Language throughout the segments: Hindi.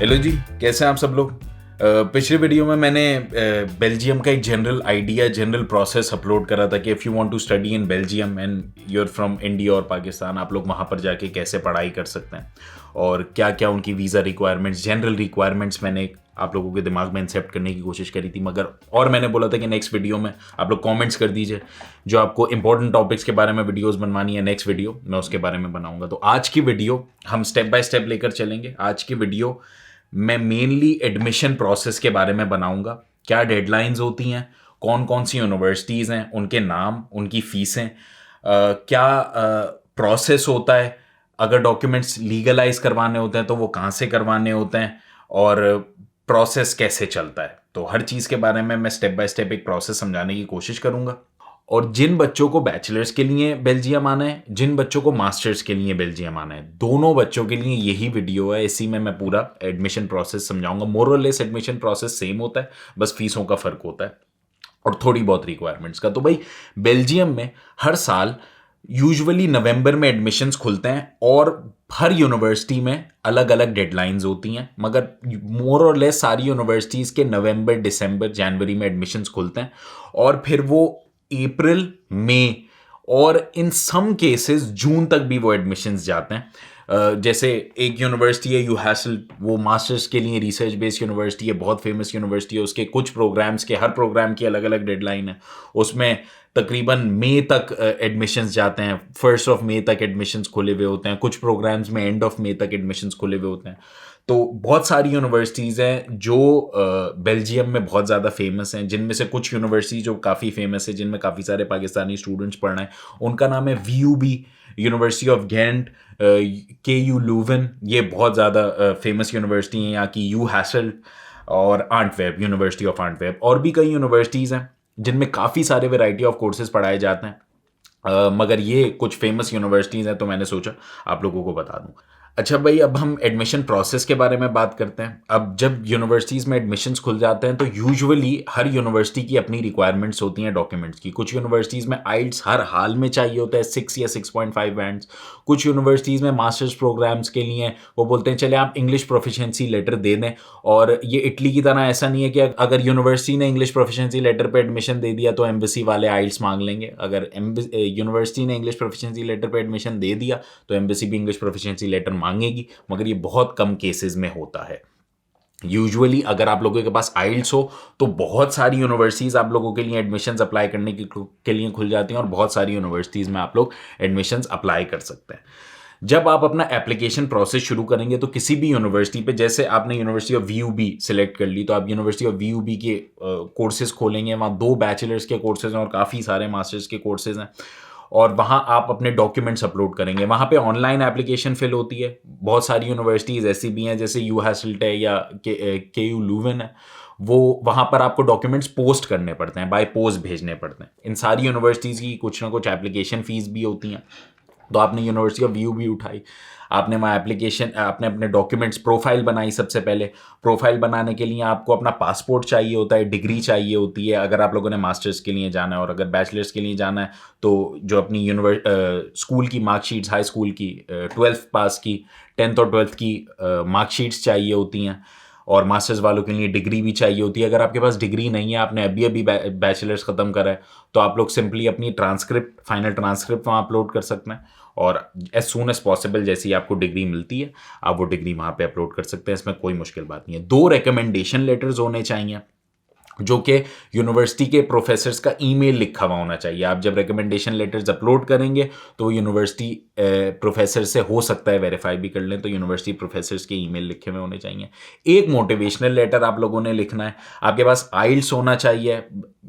हेलो जी, कैसे हैं आप सब लोग। पिछले वीडियो में मैंने बेल्जियम का एक जनरल प्रोसेस अपलोड करा था कि if you want to study in Belgium and you are from India और पाकिस्तान, आप लोग वहाँ पर जाके कैसे पढ़ाई कर सकते हैं और क्या क्या उनकी वीज़ा रिक्वायरमेंट्स, जनरल रिक्वायरमेंट्स मैंने आप लोगों के दिमाग में इंसेप्ट करने की कोशिश करी थी। मगर और मैंने बोला था कि नेक्स्ट वीडियो में आप लोग कमेंट्स कर दीजिए जो आपको इंपॉर्टेंट टॉपिक्स के बारे में वीडियोस बनवानी है। नेक्स्ट वीडियो मैं उसके बारे में बनाऊंगा। तो आज की वीडियो हम स्टेप बाय स्टेप लेकर चलेंगे। आज की वीडियो मैं मेनली एडमिशन प्रोसेस के बारे में बनाऊंगा। क्या डेडलाइंस होती हैं, कौन कौन सी यूनिवर्सिटीज़ हैं, उनके नाम, उनकी फ़ीसें, क्या प्रोसेस होता है, अगर डॉक्यूमेंट्स लीगलाइज करवाने होते हैं तो वो कहाँ से करवाने होते हैं और प्रोसेस कैसे चलता है। तो हर चीज़ के बारे में मैं स्टेप बाय स्टेप एक प्रोसेस समझाने की कोशिश करूंगा। और जिन बच्चों को बैचलर्स के लिए बेल्जियम आना है, जिन बच्चों को मास्टर्स के लिए बेल्जियम आना है, दोनों बच्चों के लिए यही वीडियो है। इसी में मैं पूरा एडमिशन प्रोसेस समझाऊंगा। मोर और लेस एडमिशन प्रोसेस सेम होता है, बस फीसों का फर्क होता है और थोड़ी बहुत रिक्वायरमेंट्स का। तो भाई, बेल्जियम में हर साल यूजुअली नवंबर में एडमिशन्स खुलते हैं और हर यूनिवर्सिटी में अलग अलग डेडलाइंस होती हैं, मगर मोर और लेस सारी यूनिवर्सिटीज़ के नवंबर, दिसंबर, जनवरी में एडमिशन्स खुलते हैं और फिर वो अप्रैल, मई और इन सम केसेस जून तक भी वो एडमिशन्स जाते हैं। जैसे एक यूनिवर्सिटी है यू हैसल, वो मास्टर्स के लिए रिसर्च बेस्ड यूनिवर्सिटी है, बहुत फेमस यूनिवर्सिटी है। उसके कुछ प्रोग्राम्स के, हर प्रोग्राम की अलग अलग डेडलाइन है। उसमें तकरीबन मई तक एडमिशन्स जाते हैं, 1 मई तक एडमिशन्स खुले हुए होते हैं। कुछ प्रोग्राम्स में एंड ऑफ मई तक एडमिशन्स खुले हुए होते हैं। तो बहुत सारी यूनिवर्सिटीज़ हैं जो बेल्जियम में बहुत ज़्यादा फेमस हैं, जिनमें से कुछ यूनिवर्सिटी जो काफ़ी फेमस है, जिनमें काफ़ी सारे पाकिस्तानी स्टूडेंट्स पढ़ रहे हैं, उनका नाम है VUB, university of Ghent, KU Leuven. ये बहुत ज़्यादा फेमस यूनिवर्सिटी हैं यहाँ की। यू हैसल और आंटवेप, यूनिवर्सिटी ऑफ आंटवेप, और भी कई यूनिवर्सिटीज़ हैं जिनमें काफ़ी सारे वैरायटी ऑफ कोर्सेज पढ़ाए जाते हैं। मगर ये कुछ फेमस यूनिवर्सिटीज़ हैं तो मैंने सोचा आप लोगों को बता दूं। अच्छा भाई, अब हम एडमिशन प्रोसेस के बारे में बात करते हैं। अब जब यूनिवर्सिटीज़ में एडमिशन्स खुल जाते हैं तो यूजुअली हर यूनिवर्सिटी की अपनी रिक्वायरमेंट्स होती हैं डॉक्यूमेंट्स की। कुछ यूनिवर्सिटीज़ में आइल्स हर हाल में चाहिए होता है, 6 या 6.5 बैंड्स। कुछ यूनिवर्सिटीज़ में मास्टर्स प्रोग्राम्स के लिए वो बोलते हैं चले आप इंग्लिश प्रोफिशिएंसी लेटर दे दें। और ये इटली की तरह ऐसा नहीं है कि अगर यूनिवर्सिटी ने इंग्लिश प्रोफिशिएंसी लेटर पर एडमिशन दे दिया तो एम्बेसी वाले आइल्स मांग लेंगे। अगर यूनिवर्सिटी ने इंग्लिश प्रोफिशिएंसी लेटर पर एडमिशन दे दिया तो एम्बेसी भी इंग्लिश प्रोफिशिएंसी लेटर मांगेगी, मगर ये बहुत कम केसेस में होता है। यूजुअली अगर आप लोगों के पास आइल्स हो तो बहुत सारी यूनिवर्सिटीज़ आप लोगों के लिए एडमिशन्स अप्लाई करने के लिए खुल जाती हैं और बहुत सारी यूनिवर्सिटीज़ में आप लोग एडमिशन्स अप्लाई कर सकते हैं। जब आप अपना एप्लीकेशन प्रोसेस शुरू करेंगे तो किसी भी यूनिवर्सिटी पे, जैसे आपने यूनिवर्सिटी ऑफ VUB सिलेक्ट कर ली, तो आप यूनिवर्सिटी ऑफ VUB के कोर्सेज खोलेंगे। वहाँ 2 बैचलर्स के कोर्सेज हैं और काफ़ी सारे मास्टर्स के कोर्सेज हैं और वहाँ आप अपने डॉक्यूमेंट्स अपलोड करेंगे। वहाँ पे ऑनलाइन एप्लीकेशन फिल होती है। बहुत सारी यूनिवर्सिटीज़ ऐसी भी हैं जैसे यू हैसल्ट है या KU लूवन है, वो वहाँ पर आपको डॉक्यूमेंट्स पोस्ट करने पड़ते हैं, बाय पोस्ट भेजने पड़ते हैं। इन सारी यूनिवर्सिटीज़ की कुछ ना कुछ एप्लीकेशन फ़ीस भी होती हैं। तो आपने यूनिवर्सिटी ऑफ VUB उठाई, आपने वहाँ एप्लीकेशन, आपने अपने डॉक्यूमेंट्स, प्रोफाइल बनाई। सबसे पहले प्रोफाइल बनाने के लिए आपको अपना पासपोर्ट चाहिए होता है, डिग्री चाहिए होती है अगर आप लोगों ने मास्टर्स के लिए जाना है, और अगर बैचलर्स के लिए जाना है तो जो अपनी स्कूल की मार्कशीट्स, हाई स्कूल की 12th पास की, 10th और 12th की मार्कशीट्स चाहिए होती हैं। और मास्टर्स वालों के लिए डिग्री भी चाहिए होती है। अगर आपके पास डिग्री नहीं है, आपने अभी अभी बैचलर्स ख़त्म करा है, तो आप लोग सिंपली अपनी ट्रांसक्रिप्ट, फाइनल ट्रांसक्रिप्ट वहाँ अपलोड कर सकते हैं और एज सून एज पॉसिबल जैसे ही आपको डिग्री मिलती है आप वो डिग्री वहाँ पे अपलोड कर सकते हैं। इसमें कोई मुश्किल बात नहीं है। 2 रिकमेंडेशन लेटर्स होने चाहिए जो कि यूनिवर्सिटी के प्रोफेसर्स का ईमेल लिखा हुआ होना चाहिए। आप जब रिकमेंडेशन लेटर्स अपलोड करेंगे तो यूनिवर्सिटी प्रोफेसर से हो सकता है वेरीफाई भी कर लें, तो यूनिवर्सिटी प्रोफेसर्स के ईमेल लिखे हुए होने चाहिए। एक मोटिवेशनल लेटर आप लोगों ने लिखना है। आपके पास आइल्स होना चाहिए,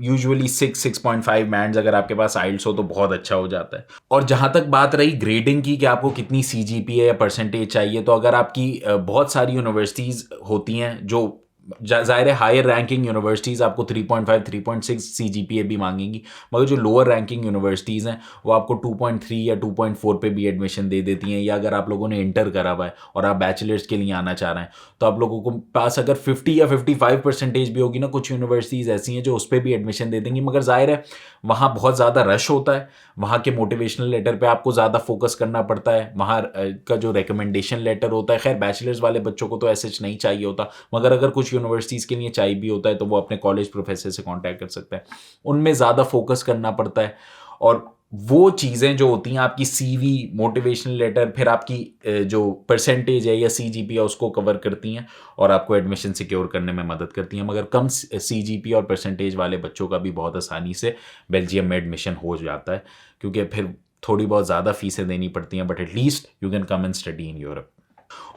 यूजुअली 6.5 बैंड्स। अगर आपके पास आइल्स हो तो बहुत अच्छा हो जाता है। और जहाँ तक बात रही ग्रेडिंग की कि आपको कितनी CGPA या परसेंटेज चाहिए, तो अगर आपकी बहुत सारी यूनिवर्सिटीज़ होती हैं जो ज़ाहिर है हायर रैंकिंग यूनिवर्सिटीज़ आपको 3.5 3.6 CGPA भी मांगेंगी, मगर जो लोअर रैंकिंग यूनिवर्सिटीज़ हैं वो आपको 2.3 या 2.4 पे भी एडमिशन दे देती हैं। या अगर आप लोगों ने इंटर करा हुआ है और आप बैचलर्स के लिए आना चाह रहे हैं तो आप लोगों को पास अगर 50 या 55% भी होगी ना, कुछ यूनिवर्सिटीज़ ऐसी हैं जो उस पर भी एडमिशन दे देंगी, मगर ज़ाहिर है वहाँ बहुत ज़्यादा रश होता है, वहाँ के मोटिवेशनल लेटर पे आपको ज़्यादा फोकस करना पड़ता है, वहाँ का जो रिकमेंडेशन लेटर होता है, खैर बैचलर्स वाले बच्चों को तो ऐसे नहीं चाहिए होता, मगर अगर कुछ यूनिवर्सिटीज़ के लिए चाहिए भी होता है तो वो अपने कॉलेज प्रोफेसर से कांटेक्ट कर सकते हैं, उनमें ज़्यादा फोकस करना पड़ता है। और वो चीज़ें जो होती हैं आपकी CV, मोटिवेशनल लेटर, फिर आपकी जो परसेंटेज है या CGPA उसको कवर करती हैं और आपको एडमिशन सिक्योर करने में मदद करती हैं। मगर कम CGPA और परसेंटेज वाले बच्चों का भी बहुत आसानी से बेल्जियम में एडमिशन हो जाता है, क्योंकि फिर थोड़ी बहुत ज़्यादा फीसें देनी पड़ती हैं, but at least you can come and study in Europe.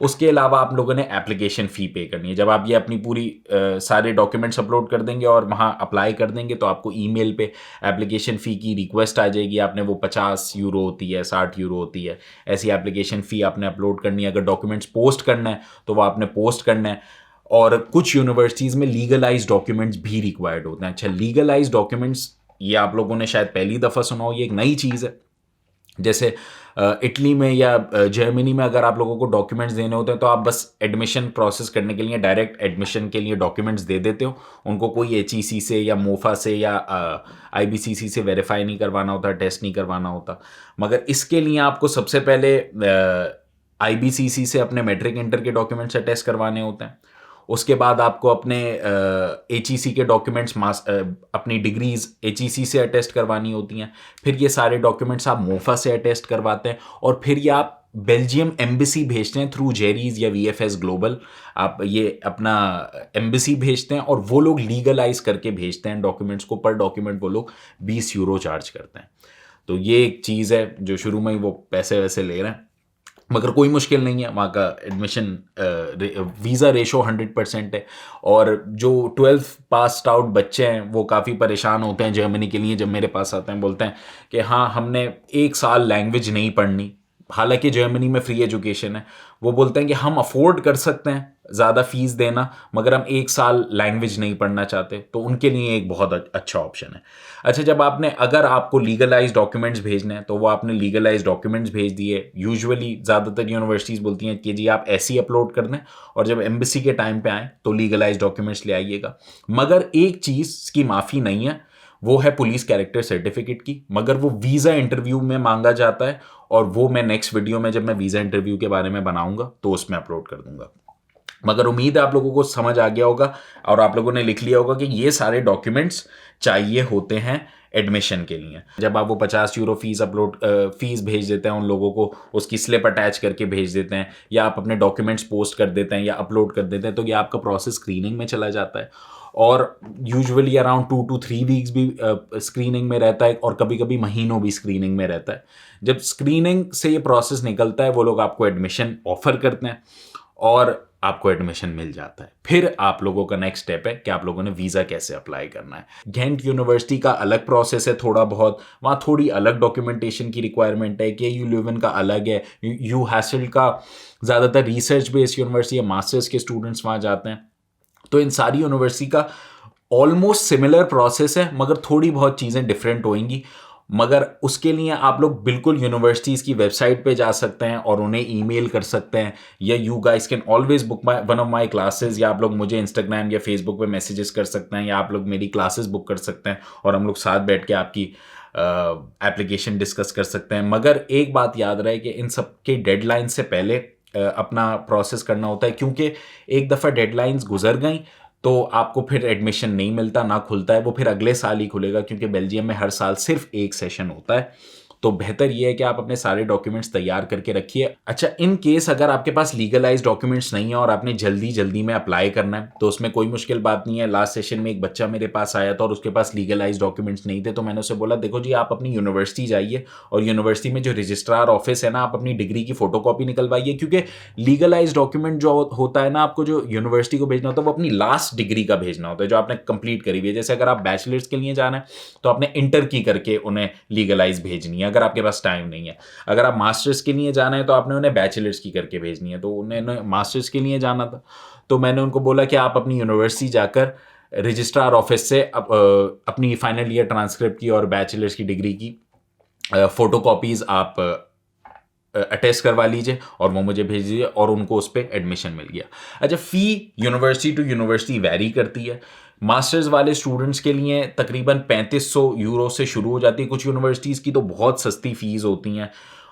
उसके अलावा आप लोगों ने एप्लीकेशन फ़ी पे करनी है। जब आप ये अपनी पूरी सारे डॉक्यूमेंट्स अपलोड कर देंगे और वहाँ अप्लाई कर देंगे तो आपको ईमेल पे एप्लीकेशन फ़ी की रिक्वेस्ट आ जाएगी। आपने वो 50 यूरो होती है, 60 यूरो होती है, ऐसी एप्लीकेशन फ़ी आपने अपलोड करनी है। अगर डॉक्यूमेंट्स पोस्ट करना है तो वो आपने पोस्ट करना है। और कुछ यूनिवर्सिटीज़ में लीगलाइज डॉक्यूमेंट्स भी रिक्वायर्ड होते हैं। अच्छा, लीगलाइज डॉक्यूमेंट्स ये आप लोगों ने शायद पहली दफ़ा सुना हो, ये एक नई चीज़ है। जैसे इटली में या जर्मनी में अगर आप लोगों को डॉक्यूमेंट्स देने होते हैं तो आप बस एडमिशन प्रोसेस करने के लिए डायरेक्ट एडमिशन के लिए डॉक्यूमेंट्स दे देते हो, उनको कोई HEC से या मोफा से या IBCC से वेरीफाई नहीं करवाना होता, टेस्ट नहीं करवाना होता। मगर इसके लिए आपको सबसे पहले IBCC से अपने मैट्रिक इंटर के डॉक्यूमेंट्स अटेस्ट करवाने होते हैं। उसके बाद आपको अपने HEC के डॉक्यूमेंट्स अपनी डिग्रीज HEC से अटेस्ट करवानी होती हैं। फिर ये सारे डॉक्यूमेंट्स आप मोफा से अटेस्ट करवाते हैं और फिर ये आप बेल्जियम एम्बेसी भेजते हैं थ्रू जेरीज या VFS ग्लोबल। आप ये अपना एम्बेसी भेजते हैं और वो लोग लीगलाइज करके भेजते हैं डॉक्यूमेंट्स को। पर डॉक्यूमेंट वो लोग 20 यूरो चार्ज करते हैं। तो ये एक चीज़ है जो शुरू में ही वो पैसे वैसे ले रहे हैं, मगर कोई मुश्किल नहीं है। वहाँ का एडमिशन वीज़ा रेशो 100% है। और जो 12 पास्ड आउट बच्चे हैं वो काफ़ी परेशान होते हैं जर्मनी के लिए, जब मेरे पास आते हैं बोलते हैं कि हाँ हमने 1 साल लैंग्वेज नहीं पढ़नी, हालांकि जर्मनी में फ्री एजुकेशन है। वो बोलते हैं कि हम अफोर्ड कर सकते हैं ज़्यादा फीस देना, मगर हम 1 साल लैंग्वेज नहीं पढ़ना चाहते, तो उनके लिए एक बहुत अच्छा ऑप्शन है। अच्छा, जब आपने अगर आपको लीगलाइज डॉक्यूमेंट्स भेजने हैं तो वो आपने लीगलाइज डॉक्यूमेंट्स भेज दिए। यूजुअली ज़्यादातर यूनिवर्सिटीज़ बोलती हैं कि जी आप ऐसे ही अपलोड कर दें और जब एम्बेसी के टाइम पे आएँ तो लीगलाइज डॉक्यूमेंट्स ले आइएगा। मगर एक चीज़ की माफ़ी नहीं है, वो है पुलिस कैरेक्टर सर्टिफिकेट की, मगर वो वीज़ा इंटरव्यू में मांगा जाता है और वो मैं नेक्स्ट वीडियो में जब मैं वीज़ा इंटरव्यू के बारे में बनाऊंगा तो उसमें अपलोड कर दूंगा। मगर उम्मीद है आप लोगों को समझ आ गया होगा और आप लोगों ने लिख लिया होगा कि ये सारे डॉक्यूमेंट्स चाहिए होते हैं एडमिशन के लिए। जब आप वो 50 यूरो फीस भेज देते हैं उन लोगों को, उसकी स्लिप अटैच करके भेज देते हैं या आप अपने डॉक्यूमेंट्स पोस्ट कर देते हैं या अपलोड कर देते हैं, तो ये आपका प्रोसेस स्क्रीनिंग में चला जाता है और यूजुअली अराउंड 2 to 3 वीक्स भी स्क्रीनिंग में रहता है और कभी कभी महीनों भी स्क्रीनिंग में रहता है। जब स्क्रीनिंग से ये प्रोसेस निकलता है वो लोग आपको एडमिशन ऑफर करते हैं और आपको एडमिशन मिल जाता है। फिर आप लोगों का नेक्स्ट स्टेप है कि आप लोगों ने वीज़ा कैसे अप्लाई करना है। घेंट यूनिवर्सिटी का अलग प्रोसेस है थोड़ा बहुत, वहाँ थोड़ी अलग डॉक्यूमेंटेशन की रिक्वायरमेंट है। KU ल्यूवन का अलग है। यू हैसेल्ड का ज़्यादातर रिसर्च बेस्ड यूनिवर्सिटी या मास्टर्स के स्टूडेंट्स वहाँ जाते हैं। तो इन सारी यूनिवर्सिटी का ऑलमोस्ट सिमिलर प्रोसेस है, मगर थोड़ी बहुत चीज़ें डिफरेंट होंगी। मगर उसके लिए आप लोग बिल्कुल यूनिवर्सिटीज़ की वेबसाइट पे जा सकते हैं और उन्हें ईमेल कर सकते हैं, या you guys can always book one of my classes, या आप लोग मुझे इंस्टाग्राम या फेसबुक पे मैसेजेस कर सकते हैं, या आप लोग मेरी क्लासेस बुक कर सकते हैं और हम लोग साथ बैठ के आपकी एप्लीकेशन डिस्कस कर सकते हैं। मगर एक बात याद रहे कि इन सब के डेडलाइन से पहले अपना प्रोसेस करना होता है, क्योंकि एक दफ़ा डेडलाइंस गुजर गई तो आपको फिर एडमिशन नहीं मिलता, ना खुलता है, वो फिर अगले साल ही खुलेगा, क्योंकि बेल्जियम में हर साल सिर्फ एक सेशन होता है। तो बेहतर ये है कि आप अपने सारे डॉक्यूमेंट्स तैयार करके रखिए। अच्छा, इन केस अगर आपके पास लीगलाइज डॉक्यूमेंट्स नहीं है और आपने जल्दी में अप्लाई करना है तो उसमें कोई मुश्किल बात नहीं है। लास्ट सेशन में एक बच्चा मेरे पास आया था और उसके पास लीगलाइज डॉक्यूमेंट्स नहीं थे, तो मैंने उसे बोला देखो जी आप अपनी यूनिवर्सिटी जाइए और यूनिवर्सिटी में जो रजिस्ट्रार ऑफिस है ना, आप अपनी डिग्री की फोटोकॉपी निकलवाइए, क्योंकि लीगलाइज डॉक्यूमेंट जो होता है ना, आपको जो यूनिवर्सिटी को भेजना होता है वो अपनी लास्ट डिग्री का भेजना होता है जो आपने कंप्लीट करी हुई है। जैसे अगर आप बैचलर्स के लिए जाना है तो आपने इंटर की करके उन्हें लीगलाइज भेजनी है अगर आपके पास टाइम नहीं है। अगर आप मास्टर्स के लिए जाना है तो आपने उन्हें बैचलर्स की करके भेजनी है, तो उन्हें मास्टर्स के लिए जाना था, तो मैंने उनको बोला कि आप अपनी यूनिवर्सिटी जाकर रजिस्ट्रार ऑफिस से अपनी फाइनल ईयर ट्रांसक्रिप्ट की और बैचलर्स की डिग्री की फोटो कॉपीज़ आप अटैच करवा लीजिए और वो मुझे भेज दीजिए, और उनको उस पर एडमिशन मिल गया। अच्छा, फ़ी यूनिवर्सिटी टू यूनिवर्सिटी वैरी करती है। मास्टर्स वाले स्टूडेंट्स के लिए तकरीबन 3500 यूरो से शुरू हो जाती है। कुछ यूनिवर्सिटीज़ की तो बहुत सस्ती फ़ीस होती हैं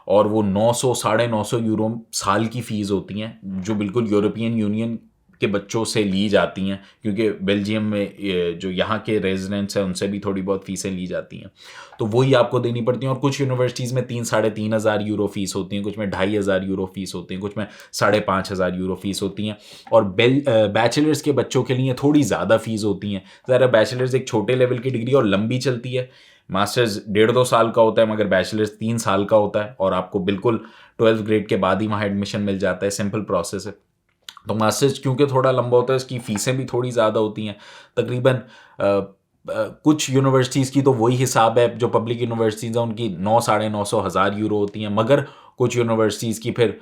और वो 900 950 यूरो साल की फ़ीस होती हैं, जो बिल्कुल यूरोपियन यूनियन के बच्चों से ली जाती हैं, क्योंकि बेल्जियम में जो यहाँ के रेजिडेंट्स हैं उनसे भी थोड़ी बहुत फ़ीसें ली जाती हैं, तो वही आपको देनी पड़ती हैं। और कुछ यूनिवर्सिटीज़ में 3-3.5 यूरो फ़ीस होती हैं, कुछ में 2,500 यूरो फ़ीस होती हैं, कुछ में 5,500 यूरो फ़ीस होती हैं। और बैचलर्स के बच्चों के लिए थोड़ी ज़्यादा फ़ीस होती हैं। ज़रा बैचलर्स एक छोटे लेवल की डिग्री और लंबी चलती है। मास्टर्स 1.5-2 साल का होता है, मगर बैचलर्स 3 साल का होता है, और आपको बिल्कुल 12th ग्रेड के बाद ही वहाँ एडमिशन मिल जाता है। सिंपल प्रोसेस है। तो मास्टर्स क्योंकि थोड़ा लंबा होता है, इसकी फ़ीसें भी थोड़ी ज़्यादा होती हैं। तकरीबन कुछ यूनिवर्सिटीज़ की तो वही हिसाब है, जो पब्लिक यूनिवर्सिटीज़ हैं उनकी 900-950 यूरो होती हैं, मगर कुछ यूनिवर्सिटीज़ की फिर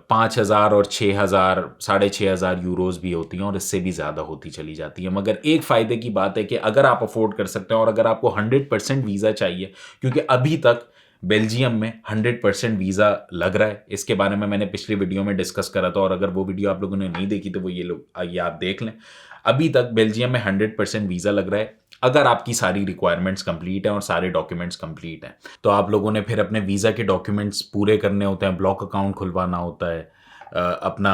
5,000 और 6,000 6,500 यूरोज़ भी होती हैं, और इससे भी ज़्यादा होती चली जाती है। मगर एक फ़ायदे की बात है कि अगर आप अफोर्ड कर सकते हैं और अगर आपको 100% वीज़ा चाहिए, क्योंकि अभी तक बेल्जियम में 100% वीज़ा लग रहा है। इसके बारे में मैंने पिछली वीडियो में डिस्कस करा था, और अगर वो वीडियो आप लोगों ने नहीं देखी तो वो ये आप देख लें। अभी तक बेल्जियम में 100% वीज़ा लग रहा है, अगर आपकी सारी रिक्वायरमेंट्स कंप्लीट हैं और सारे डॉक्यूमेंट्स कंप्लीट हैं। तो आप लोगों ने फिर अपने वीज़ा के डॉक्यूमेंट्स पूरे करने होते हैं, ब्लॉक अकाउंट खुलवाना होता है, अपना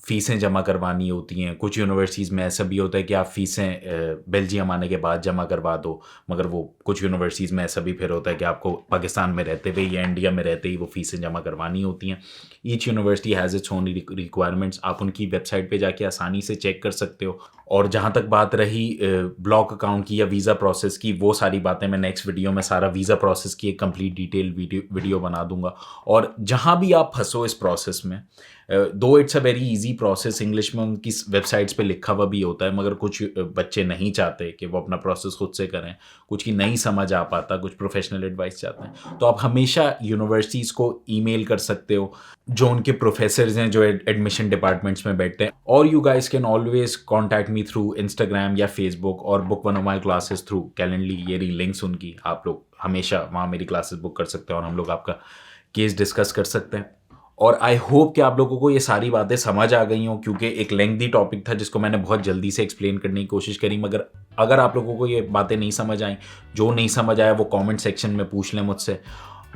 फ़ीसें जमा करवानी होती हैं। कुछ यूनिवर्सिटीज़ में ऐसा भी होता है कि आप फ़ीसें बेल्जियम आने के बाद जमा करवा दो, मगर वो कुछ यूनिवर्सिटीज़ में ऐसा भी फिर होता है कि आपको पाकिस्तान में रहते हुए या इंडिया में रहते ही वो फ़ीसें जमा करवानी होती हैं। Each university has its own requirements. आप उनकी वेबसाइट पे जाके आसानी से चेक कर सकते हो। और जहाँ तक बात रही ब्लॉक अकाउंट की या वीज़ा प्रोसेस की, वो सारी बातें मैं नेक्स्ट वीडियो में सारा वीज़ा प्रोसेस की एक कंप्लीट डिटेल वीडियो बना दूंगा। और जहाँ भी आप फंसो इस प्रोसेस में, दो it's a very easy process, English में उनकी वेबसाइट्स पे लिखा हुआ भी होता है, मगर कुछ बच्चे नहीं चाहते कि वो अपना प्रोसेस खुद से करें, कुछ की नहीं समझ आ पाता, कुछ प्रोफेशनल एडवाइस चाहते हैं, तो आप हमेशा यूनिवर्सिटीज़ को ईमेल कर सकते हो, जो उनके प्रोफेसर्स हैं जो एडमिशन डिपार्टमेंट्स में बैठते हैं। और you guys can always contact me through Instagram या फेसबुक, और book one of my classes through Calendly. ये रही लिंक्स उनकी, आप लोग हमेशा वहाँ मेरी क्लासेस बुक कर सकते हैं और हम लोग आपका केस डिस्कस कर सकते हैं। और आई होप कि आप लोगों को ये सारी बातें समझ आ गई हों, क्योंकि एक लेंथी टॉपिक था जिसको मैंने बहुत जल्दी से एक्सप्लेन करने की कोशिश करी। मगर अगर आप लोगों को ये बातें नहीं समझ आई, जो नहीं समझ आया वो कमेंट सेक्शन में पूछ लें मुझसे,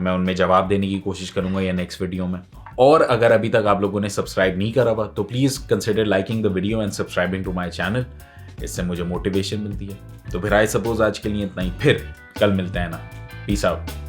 मैं उनमें जवाब देने की कोशिश करूँगा या नेक्स्ट वीडियो में। और अगर अभी तक आप लोगों ने सब्सक्राइब नहीं करा हुआ तो please consider liking the video and subscribing to my channel. इससे मुझे मोटिवेशन मिलती है। तो फिर आई सपोज आज के लिए इतना ही, फिर कल मिलते हैं ना। Peace out.